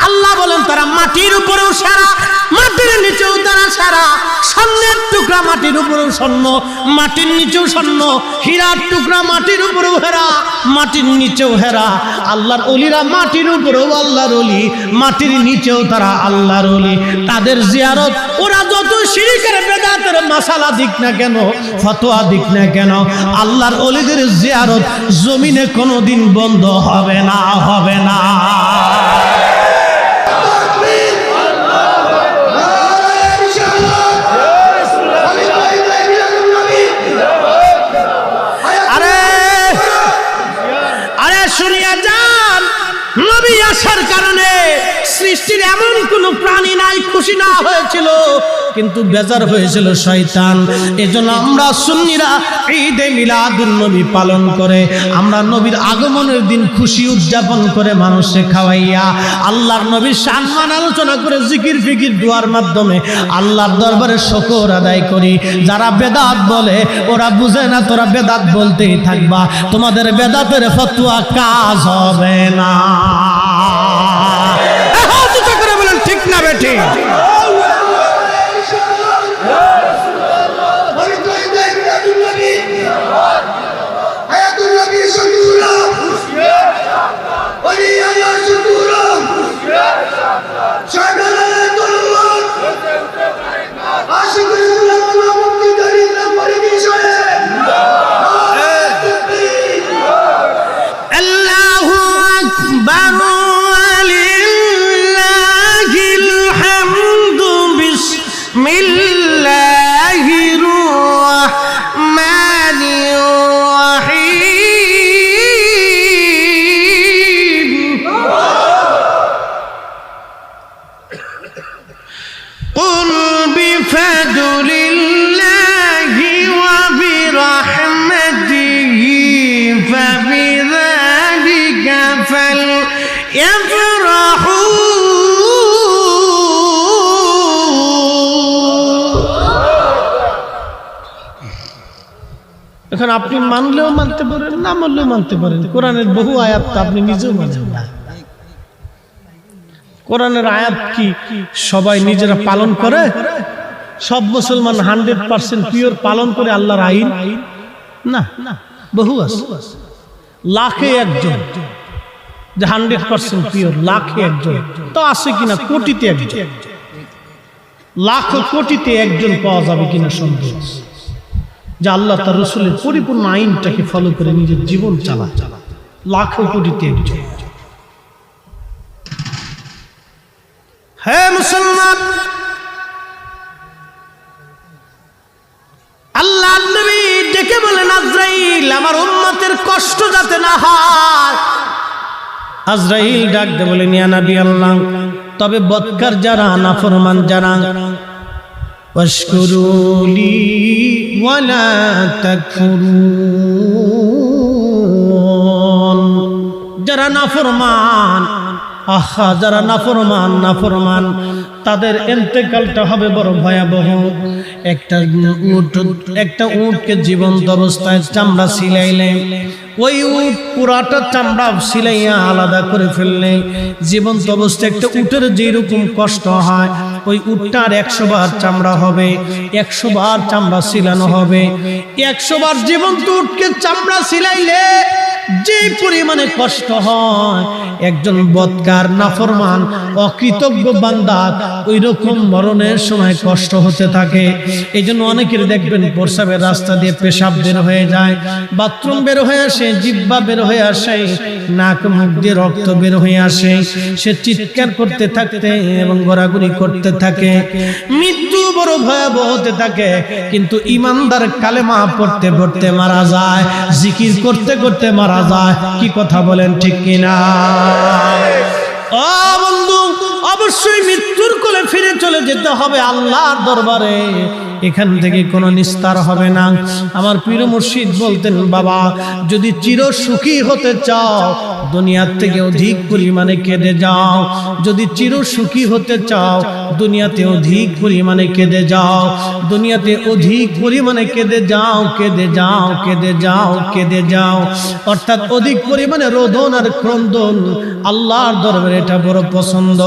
আল্লাহ বলেন তারা মাটির উপরেও সেরা, মাটির নিচেও তারা সেরা। স্বর্ণের টুকরা মাটির উপরেও স্বর্ণ, মাটির নিচেও স্বর্ণ। হীরার টুকরা মাটির উপরেও হেরা, মাটির নিচেও হেরা। আল্লাহর ওলিরা মাটির উপরেও আল্লাহর ওলি, মাটির নিচেও তারা আল্লাহর ওলি। তাদের জিয়ারত ওরা যত শিরকের বেদাতের মাসালা দিক না কেন, ফতোয়া দিক না কেন, আল্লাহর ওলিদের জিয়ারত জমিনে কোনোদিন বন্ধ হবে না, হবে না। সৃষ্টির এমন কোন প্রাণী নাই খুশি না হয়েছিল, কিন্তু বেজার হয়েছিল শয়তান। এজন্য আমরা সুন্নিরা ঈদে মিলাদুন নবী পালন করে, আমরা নবীর আগমনের দিন খুশি উদযাপন করে মানুষকে খাওয়াইয়া আল্লাহর নবীর সম্মান আলোচনা করে জিকির ফিকির দুয়ার মাধ্যমে আল্লাহর দরবারে শুকর আদায় করি। যারা বেদাত বলে ওরা বুঝে না, তোরা বেদাত বলতেই থাকবা, তোমাদের বেদাতের ফতোয়া কাজ হবে না। করে বলেন ঠিক না বেঠি? এখন আপনি মানলেও মানতে পারেন, না মানলেও মানতে পারেন। কোরআনের বহু আয়াত আপনি নিজেও মানেন না। কোরআনের আয়াত কি সবাই নিজেরা পালন করে? সব মুসলমান 100% পিওর পালন করে আল্লাহর আইন? না, বহু আছে, লাখে একজন যে 100% পিওর, লাখে একজন তো আছে কিনা, কোটিতে একজন, লাখ কোটিতে একজন পাওয়া যাবে কিনা সন্দেহ, যে আল্লাহ তার রাসূলের পরিপূর্ণ আইনটাকে ফলো করে নিজের জীবন চালা। লাখ কোটিতে একজন। হে মুসলমান, আল্লাহ নবী ডেকে বলেন, আজরাইল আমার উম্মতের কষ্ট যাতে না হয়। আজরাইল ডাক দিয়ে বলেন, ইয়া নবী আল্লাহ, তবে বদকার যারা, নাফরমান যারা, ওয়াশকুরুলি ওয়ালা তাকফুরুন, যারা নাফরমান, আহা যারা নাফরমান তাদের ইন্তেকালটা হবে বড় ভয়াবহ। একটা উটকে জীবন্ত অবস্থায় চামড়া সিলাইলে, ওই উট পুরাটা চামড়া সিলাইয়া আলাদা করে ফেললে, জীবন্ত অবস্থায় একটা উটের যেরকম কষ্ট হয়, ওই উটটার 100 বার চামড়া হবে, 100 বার চামড়া সিলানো হবে। 100 বার জীবন্ত উটকে চামড়া সিলাইলে যে পরিমাণে কষ্ট হয়, একজন বদকার নাফরমান অকৃতজ্ঞ বান্দা ওই রকম মরণের সময় কষ্ট হতে থাকে। এই জন্য অনেকের দেখবেন প্রস্রাবের রাস্তা দিয়ে পেশাব বের হয়ে যায়, বাথরুম বের হয়ে আসে, জিহ্বা বের হয়ে আসে, নাক মুখ দিয়ে রক্ত বের হয়ে আসে, সে চিৎকার করতে থাকতে এবং ঘোরাঘুরি করতে থাকে, মৃত্যু বড় ভয়াবহ হতে থাকে। কিন্তু ইমানদার কালেমা পড়তে পড়তে মারা যায়, জিকির করতে করতে মারা যায়। কি কথা বলেন ঠিক কিনা? ও বন্ধু, অবশ্যই মৃত্যুর কোলে ফিরে চলে যেতে হবে আল্লাহর দরবারে, এখান থেকে কোনো নিস্তার হবে না। আমার পীর মুর্শিদ বলতেন, বাবা যদি চির সুখী হতে চাও দুনিয়ার থেকে অধিক পরিমাণে কেঁদে যাও, যদি চির সুখী হতে চাও দুনিয়াতে অধিক পরিমাণে কেঁদে যাও, দুনিয়াতে অধিক পরিমাণে কেঁদে যাও, কেঁদে যাও, কেঁদে যাও, কেঁদে যাও, অর্থাৎ অধিক পরিমাণে রোদন আর ক্রন্দন আল্লাহর দরবারে এটা বড় পছন্দ।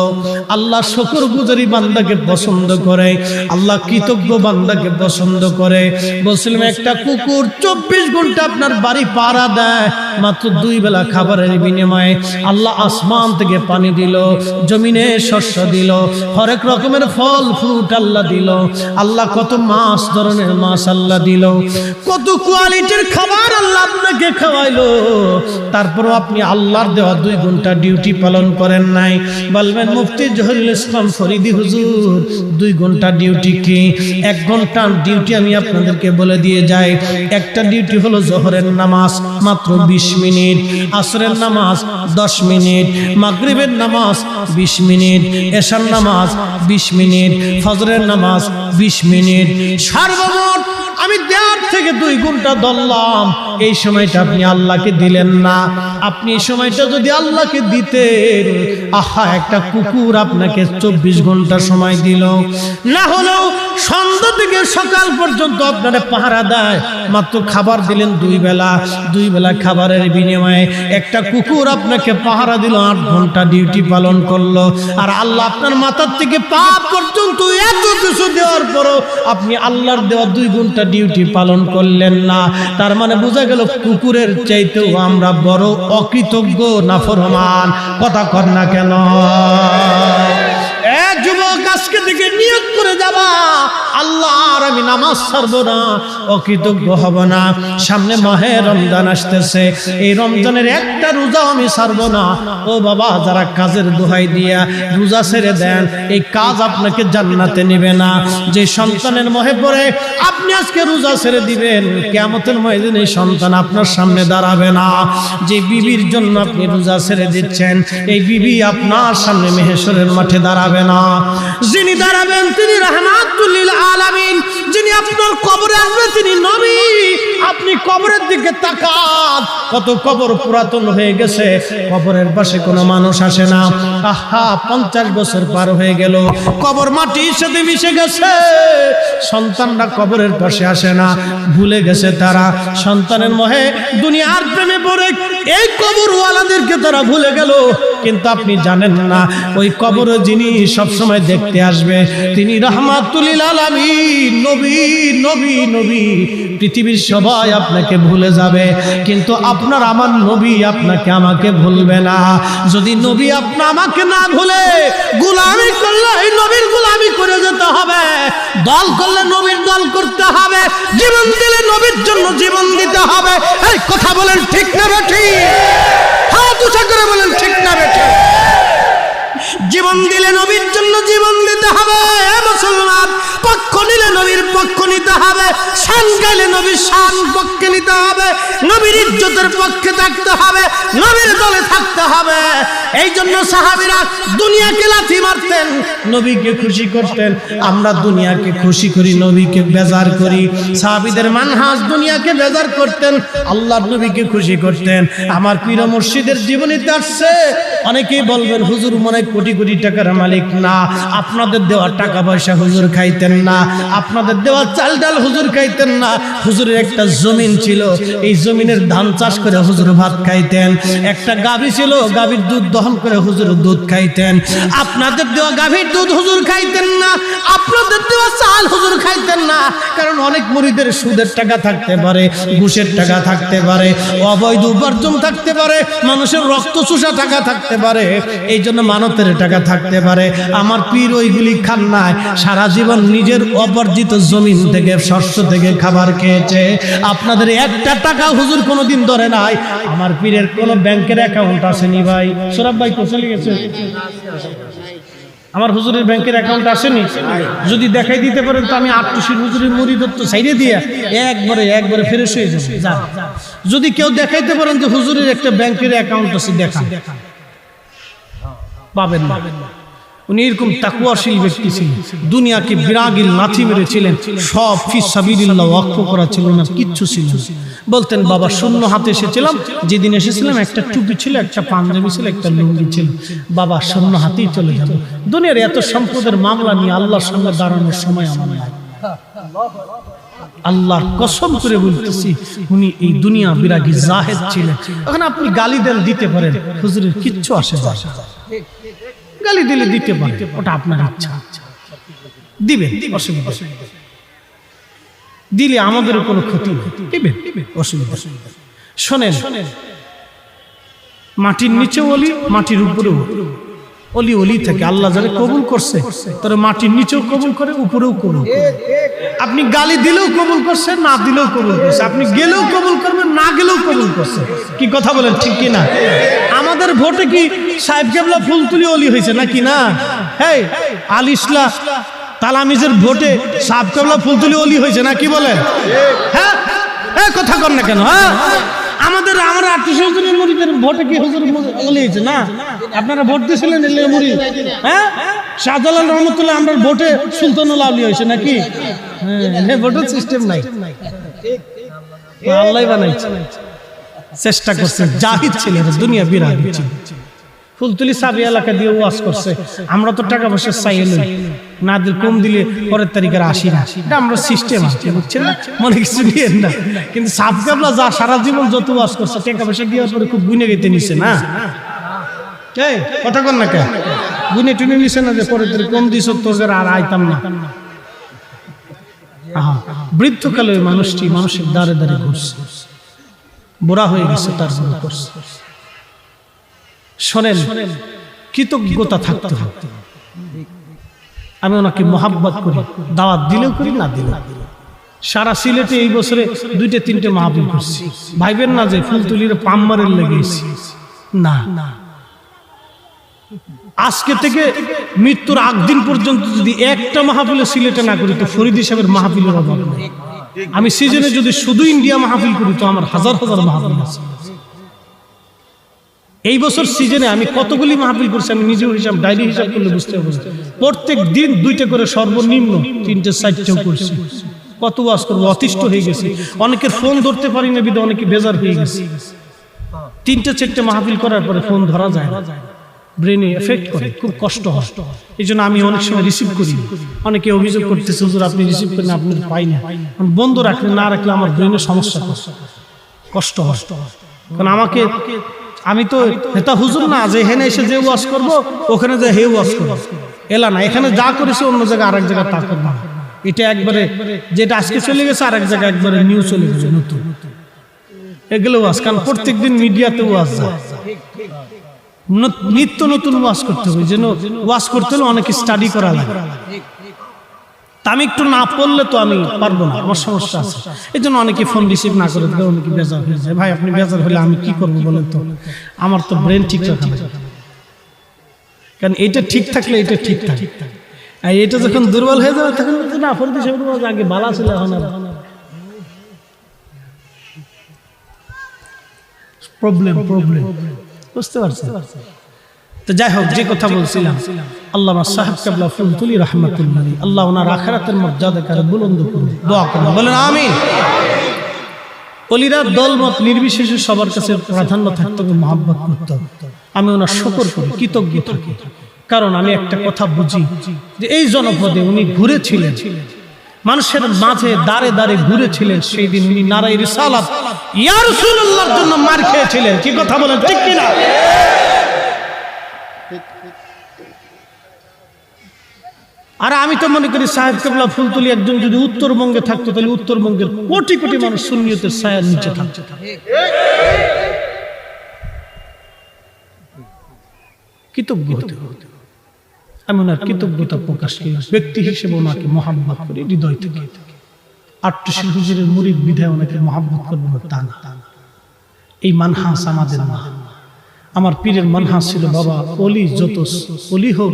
আল্লাহ শুকরগুজারি বান্দাকে পছন্দ করে, আল্লাহ কৃতজ্ঞ বান্দাকে পছন্দ করে। বলছিলাম একটা কুকুর 24 ঘন্টা আপনার বাড়ি পাহারা দেয়, মাত্র 2 বেলা খাবারের বিনিময়ে আল্লাহ আসমান থেকে পানি দিল, জমিনে শস্য দিল, হরেক রকমের ফল ফ্রুট আল্লাহ দিল, আল্লাহ কত মাছ, ধরনের মাছ আল্লাহ দিল, কত কোয়ালিটির খাবার আল্লাহ আপনাকে খাওয়াইলো, তারপরও আপনি আল্লাহর দেওয়া 2 ঘন্টা ডিউটি পালন করেন নাই। বলবেন মুফতি জহিরুল ইসলাম ফরিদি হুজুর 2 ঘন্টা ডিউটি কি? 1 ঘন্টা ঘন্টার ডিউটি আমি আপনাদেরকে বলে দিয়ে যাই। একটা ডিউটি হলো জোহরের নামাজ মাত্র 20 মিনিট, আসরের নামাজ 10 মিনিট, মাগরিবের নামাজ 20 মিনিট, এশার নামাজ 20 মিনিট, ফজরের নামাজ 20 মিনিট। সর্বমোট আমি 1.5 থেকে 2 ঘন্টা ধরলাম। এই সময়টা আপনি আল্লাহকে দিলেন না। আপনি এই সময়টা যদি আল্লাহকে দিতেন, আহা, একটা কুকুর আপনাকে 24 ঘন্টা সময় দিল। না হলেও সন্ধ্যা থেকে সকাল পর্যন্ত আপনারা পাহারা দেয়, মাত্র খাবার দিলেন 2 বেলা, 2 বেলা খাবারের বিনিময়ে একটা কুকুর আপনাকে পাহারা দিল, 8 ঘন্টা ডিউটি পালন করলো। আর আল্লাহ আপনার মাথার থেকে পা পর্যন্ত এত কিছু দেওয়ার পরও আপনি আল্লাহর দেওয়া 2 ঘন্টা ডিউটি পালন করলেন না। তার মানে বোঝা গেল কুকুরের চাইতেও আমরা বড় অকৃতজ্ঞ নাফরমান। কথা কর না কেন? যুবক, আজকে থেকে নিয়ত করে যাবা, আল্লাহর আমি নামাজ ছাড়বো না, অকৃতজ্ঞ হব না। সামনে মাহে রমজান আসতেছে, এই রমজানের একটা রোজা আমি ছাড়বো না। ও বাবা, যারা কাজের দোহাই দিয়া রোজা ছেড়ে দেন, এই কাজ আপনাকে জান্নাতে নেবে না। যে সন্তানের মোহে পড়ে আপনি আজকে রোজা ছেড়ে দিবেন, কিয়ামতের ময়দানে এই সন্তান আপনার সামনে দাঁড়াবে না। যে বিবির জন্য আপনি রোজা ছেড়ে দিচ্ছেন, এই বিবি আপনার সামনে মেহেশরের মাঠে দাঁড়াবে না। যিনি দাঁড়াবেন তিনি রাহমাতুল লিল আলামিন। যিনি আপনার কবরে আসবে তিনি নবী। আপনি কবরের দিকে তাকান, কত কবর পুরাতন হয়ে গেছে, কবরের পাশে কোনো মানুষ আসে না। আহা, 50 বছর পার হয়ে গেল, কবর মাটির সাথে মিশে গেছে। সন্তানরা কবরের পাশে আসে না, ভুলে গেছে তারা। সন্তানের মোহে দুনিয়ার প্রেমে পড়ে এই কবরওয়ালাদেরকে তারা ভুলে গেল। কিন্তু আপনি জানেন না, ওই কবরে যিনি সবসময় দেখতে আসবে তিনি রাহমাতুল লিল আলামিন, নবী নবী নবী। পৃথিবীর সবাই আপনাকে ভুলে যাবে, কিন্তু আপনার আমার নবী আপনাকে আমাকে ভুলবে না। যদি নবী আপনি আমাকে না ভুলে, গোলামি করলে এই নবীর গোলামি করে যেতে হবে, দল করলে নবীর দল করতে হবে, জীবন দিলে নবীর জন্য জীবন দিতে হবে। এই কথা বলেন ঠিক না বেঠিক? হাত উঁচা করে বলেন ঠিক না বেঠিক? জীবন দিলে নবীর জন্য জীবন দিতে হবে মুসলমান। পক্ষ নিলে নবীর পক্ষ নিতে হবে, শান গাইলে নবীর শান পক্ষে নিতে হবে, নবীর ইজ্জতের পক্ষে থাকতে হবে, নবীর দলে থাকতে হবে। এই জন্য সাহাবীরা দুনিয়াকে লাথি মারতেন, নবীকে খুশি করতেন। আমরা দুনিয়াকে খুশি করি, নবীকে বেজার করি। সাহাবীদের মানহাজ দুনিয়াকে বেজার করতেন, আল্লাহর নবীকে খুশি করতেন। আমার পীর মুর্শিদের জীবনীতে আসছে, অনেকেই বলবেন হুজুর মনে কোটি কোটি টাকার মালিক না, আপনাদের দেওয়া টাকা পয়সা হুজুর খাইতেন না, আপনাদের দেওয়া চাল ডাল হুজুর খাইতেন না। হুজুরের একটা জমিন ছিল, এই জমিনের ধান চাষ করে হুজুর ভাত খাইতেন। একটা গাভী ছিল, গাভীর দুধ দহন করে হুজুর দুধ খাইতেন। আপনাদের দেওয়া গাভীর দুধ হুজুর খাইতেন না, আপনাদের দেওয়া চাল হুজুর খাইতেন না। কারণ অনেক মুরিদের সুদের টাকা থাকতে পারে, ঘুষের টাকা থাকতে পারে, অবৈধ উপার্জন থাকতে পারে, মানুষের রক্ত চুষা টাকা থাকতে পারে, এই জন্য মানতের টাকা থাকতে পারে। আমার পীর ওইগুলি খান নাই, সারা জীবন নিজের অপর্জিত জমিন থেকে, শস্য থেকে খাবার খেয়েছে। আপনাদের একটা টাকা হুজুর কোনোদিন ধরে নাই। আমার পীরের কোন ব্যাংকের অ্যাকাউন্ট আসেনি ভাই। সোরাব ভাই কোথায় গেছে? আমার হুজুরের ব্যাংকের অ্যাকাউন্ট আসেনি। যদি দেখাই দিতে পারেন তো আমি আটটুসির হুজুরের মুরিদত্ব সাইডে দিয়ে একবারে ফ্রেশ হয়ে যাবে। যদি কেউ দেখাইতে পারেন যে হুজুরের একটা ব্যাংকের অ্যাকাউন্ট আছে, দেখা পাবেন না। উনি এরকম তাকওয়াশীল ব্যক্তি ছিলেন, দুনিয়াকে বিরাগিল লাথি মেরেছিলেন, সব ফি সাবিলিল্লাহ ওয়াকফ করা ছিল না, কিচ্ছু ছিল না। বলতেন বাবা শূন্য হাতে এসেছিলাম, যেদিন এসেছিলাম একটা টুপি ছিল, একটা পাঞ্জাবি ছিল, একটা লুঙ্গি ছিল, বাবা শূন্য হাতেই চলে যাব। দুনিয়ার এত সম্পদের মামলা নিয়ে আল্লাহর সামনে দাঁড়ানোর সময় আমার নাই। আল্লাহর কসম করে বলতেছি, উনি এই দুনিয়া বিরাগী জাহেদ ছিলেন। এখন আপনি গালি দেন দিতে পারেন, হুজুরের কিচ্ছু আসে যায় না। গালি দিলে দিতে পারে, ওটা আপনার ইচ্ছা, দিবেন, অসুবিধা দিলে আমাদের কোনো ক্ষতি দিবেন, অসুবিধা। শোনেন, মাটির নিচেও অলি, মাটির উপরেও অলি অলি থাকে। আল্লাহ যারা কবুল করছে তারা মাটির নিচেও কবুল করে, উপরেও কবুল করে। আপনি গালি দিলেও কবুল করছে, না দিলেও কবুল করছে। আপনি গেলেও কবুল করবেন, না গেলেও কবুল করছে। কি কথা বলেন ঠিক কি না? আমাদের ভোটে কি সাহেব কেবলা ফুল তুলি অলি হয়েছে নাকি না? হ্যাঁ, আল ইসলাম তালামিজের ভোটে সাহেব কেবলা ফুলতলি অলি হয়েছে না, কি বলে? হ্যাঁ, কথা কর না কেন? হ্যাঁ, আমরা 800 জনের মুরিদের ভোটে কি হুজুর অলি হয়েছে না? আপনারা ভোট দিয়েছিলেন এলে মুরি? হ্যাঁ, শাহজালাল রহমতুল্লাহ আমরা ভোটে সুলতানুল আউলিয়া হয়েছে নাকি? হ্যাঁ, ভোটের সিস্টেম নাই, আল্লাহ বানাইছে। চেষ্টা করছে, জাহিদ ছিলেন, দুনিয়া বিরাট ছিল। ফুলতলি সাবি এলাকা দিয়ে ওয়াজ করছে, আমরা তো টাকা পয়সা চাই লই না, দিল কম দিলে পরের তারিখের 80 না, এটা আমরা সিস্টেম আছে, বুঝছেন না? মনে কিছু নিয়েন না। কিন্তু সাব কাবলা যা সারা জীবন যত ওয়াজ করছে টাকা পয়সা দেওয়ার পরে খুব গুনে গেতে নিছে না, কথা কর না কে? গুনে টুনে নিছে না যে পরের তারিখ কম দিছ তোর আর আইতাম না। বৃদ্ধকালে ওই মানুষটি মানুষের দ্বারে দ্বারে ঘুরছে, বুড়া হয়ে গেছে, তার জন্য করছে। শোনেন, কৃতজ্ঞতা থাকতে হবে। আমি ওনাকে মহাব্বত করি, দাওয়াত দিলেও করি না দিলেও। সারা সিলেটে এই বছরে 2-3টে মাহফিল করছি। ভাইবেন না যে ফুলতলির পাম্মারের লেগেছি, না। আজকে থেকে মৃত্যুর আগ দিন পর্যন্ত যদি একটা মাহফিলে সিলেটে না করি তো ফরিদ সাহেবের মাহফিলের অভাব নেই। আমি সিজনে যদি শুধু ইন্ডিয়া মাহফিল করি তো আমার হাজার হাজার মাহফিল আছে। এই বছর সিজনে আমি কতগুলি মাহফিল করছি আমি নিজেও ডায়েরি হিসাব করলে বুঝতে পারবো। প্রত্যেক দিন 2টে করে, সর্বনিম্ন 3-4টেও করছি। কত ওয়াজ করবো, অতিষ্ঠ হয়ে গেছি। অনেকের ফোন ধরতে পারি না, বিধে অনেকে বেজার হয়ে গেছে। 3-4টে মাহফিল করার পরে ফোন ধরা যায় না, ব্রেনে এফেক্ট করে, খুব কষ্ট হয়। এই জন্য আমি অনেক সময় রিসিভ করি। অনেকে অভিযোগ করতেছে, হুজুর আপনি রিসিভ করেন, আপনি পাই না। বন্ধ রাখলে না রাখলে আমার ব্রেনের সমস্যা, কষ্ট হয়। কারণ আমি তো এটা হুজুর না যে এখানে এসে যে ওয়াজ করবো ওখানে যে হে ওয়াজ করবো এলা না। এখানে যা করেছে অন্য জায়গায় আরেক জায়গায় তা করবো, এটা একবারে যেটা আজকে চলে গেছে আরেক জায়গায় একবারে নিউ চলে গেছে নতুন, এগুলো ওয়াজ। কারণ প্রত্যেকদিন মিডিয়াতে ওয়াজ যায়, নিত্য নতুন ওয়াজ করতে হবে। যেন ওয়াজ করতে হলে অনেক স্টাডি করা লাগে। আমি একটু না পড়লে তো আমি পারবো না, আমার সমস্যা আছে। এই জন্য অনেকে ফোন রিসিভ না করে, অনেকে বেজার হয়ে যায়। ভাই আপনি বেজার হলে আমি কি করবো বলেন তো? আমার তো ব্রেন ঠিক রাখা লাগে, কারণ এইটা ঠিক থাকলে এটা ঠিক থাকে। আর এটা যখন দুর্বল হয়ে যাবে তখন না ফোন দিয়ে আগে বালা ছিল, এখন প্রবলেম বুঝতে পারছেন? তো যাই হোক, যে কথা বলছিলাম, আল্লামা সাহেব কাবলা ফুলতলি রাহমাতুল্লাহ, আল্লাহ ওনার আখিরাতের মর্যাদাকে বুলন্দ করুন, দোয়া করুন, বলেন আমিন। ওলিরা দলমত নির্বিশেষে সবার কাছে প্রাধান্য থাকতে হবে, মহব্বত করতে হবে। আমি ওনার শুকর করি, কৃতজ্ঞ থাকি। কারণ আমি একটা কথা বুঝি যে এই জনপদে উনি ঘুরেছিলেন, মানুষের মাঝে দাঁড়ে দাঁড়ে ঘুরেছিলেন। সেই দিন উনি নারায়ে রিসালাত ইয়া রাসূলুল্লাহর জন্য মার খেয়েছিলেন। কি কথা বলেন, ঠিক কিনা? আর আমি তো মনে করি সাহেব কেবলা ফুলতলি একজন যদি উত্তরবঙ্গে থাকতো তাহলে উত্তরবঙ্গের কোটি কোটি মানুষ সুন্নিয়তের ছায়ার নিচে থাকতো। কৃতজ্ঞ হতে হবে। আমি ওনার কৃতজ্ঞতা প্রকাশ করি, ব্যক্তি হিসেবে ওনাকে মহাব্বত করি হৃদয় থেকে। আট্টশীল হুজুরের মুরিদ বিধায় ওনাকে মহাব্বত করবো তা না। এই মানহাস আমাদের না। আমার পীরের মানহাস ছিল, বাবা অলি যত অলি হোক,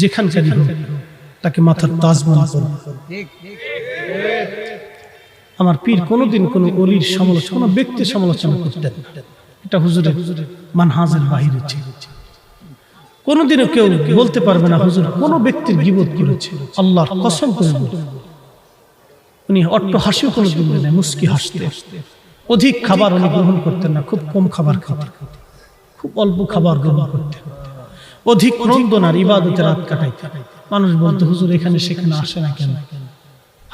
যেখানকারই হোক, তাকে মাথার তাজ মনে করো। আমার পীর কোনোদিন কোনো অলির সমালোচনা, কোনো ব্যক্তির সমালোচনা করতেন না। এটা হুজুরের মানহাজের বাহিরে ছিল। কোনোদিনও কেউ বলতে পারবে না হুজুর কোনো ব্যক্তির গীবত করেছে, আল্লাহর কসম করে বলবেন। উনি অট্ট হাসিও কোনোদিন না, মুস্কি হাসতে। অধিক খাবার উনি গ্রহণ করতেন না, খুব কম খাবার খেতেন, খুব অল্প খাবার গ্রহণ করতেন। অধিক ক্রন্দন আর ইবাদতে রাত কাটাইতেন। মানুষ বলতো হুজুর এখানে সেখানে আসে না কেন?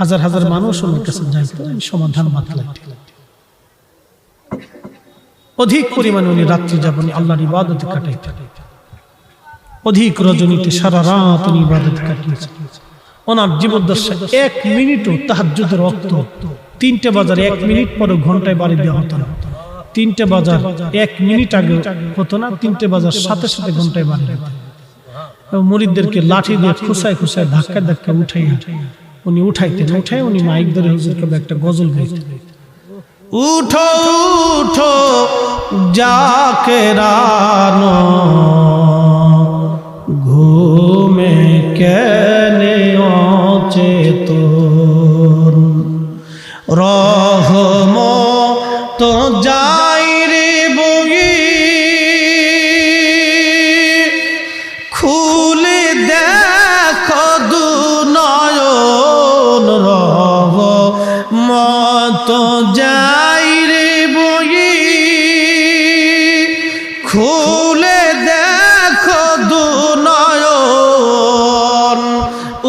হাজার হাজার মানুষ ওনার কাছে যাইত, সমাধান মাতলাইতেন। অধিক পরিমাণে উনি রাত্রি যাপন আল্লাহর ইবাদতে কাটাইতেন। অধিক রজনীতে সারা রাত উনি ইবাদত কাটিয়েছেন। ওনার জীবদ্দশায় 1 মিনিটও তাহাজ্জুদের ওয়াক্ত 3টে বাজার 1 মিনিট পরে ঘন্টায় বাড়ি দেওয়া হতো না। 3টে বাজার 1 মিনিট আগে হতো না, 3টে বাজার সাথে সাথে ঘন্টায় বাড়ি হতো। মুরিদদেরকে লাঠি দিয়ে খুসায় খুসায় ধাক্কা ধাক্কা উঠাইয়া উনি উঠাইতেন। উঠাই উনি মাইক ধরে হুজুরকে একটা গজল গাইতেন। উঠো উঠো জাকেরানো ঘুমে কেনে অচেতন রহমত যাই রে বগি খুলে দেখো দু নয়ন রহমত যাই রে বগি খুলে দেখো দু নয়ন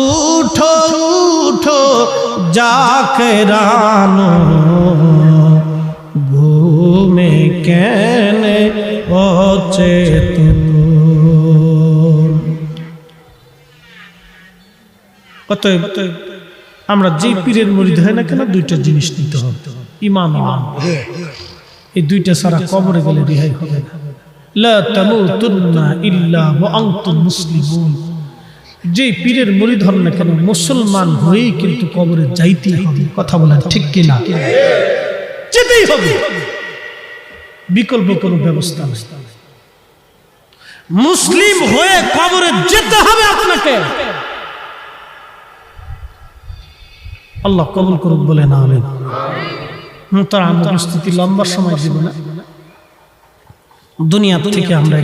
উঠো উঠো জাকেরানো ঘুমে কেনে অচেতন অতএব আমরা যে পীরের মুরিদ হয় না কেন দুইটা জিনিস নিতে হবে ইমান এই দুইটা ছাড়া কবরে গেলে রেহাই হবে না লা তামুতুন্না ইল্লা ওয়া আনতুম মুসলিমুন যে পীরের মুরিদ হন না কেন মুসলমান হয়েই কিন্তু কবরে যাইতেই হবে কথা বলেন ঠিক কি না যেতেই হবে বিকল্প কোনো ব্যবস্থা নেই মুসলিম হয়ে কবরে যেতে হবে আপনাকে আল্লাহ কবুল করুক বলে না আমিন তার উপস্থিতি লম্বা সময় দিব না দুনিয়া থেকে আমরা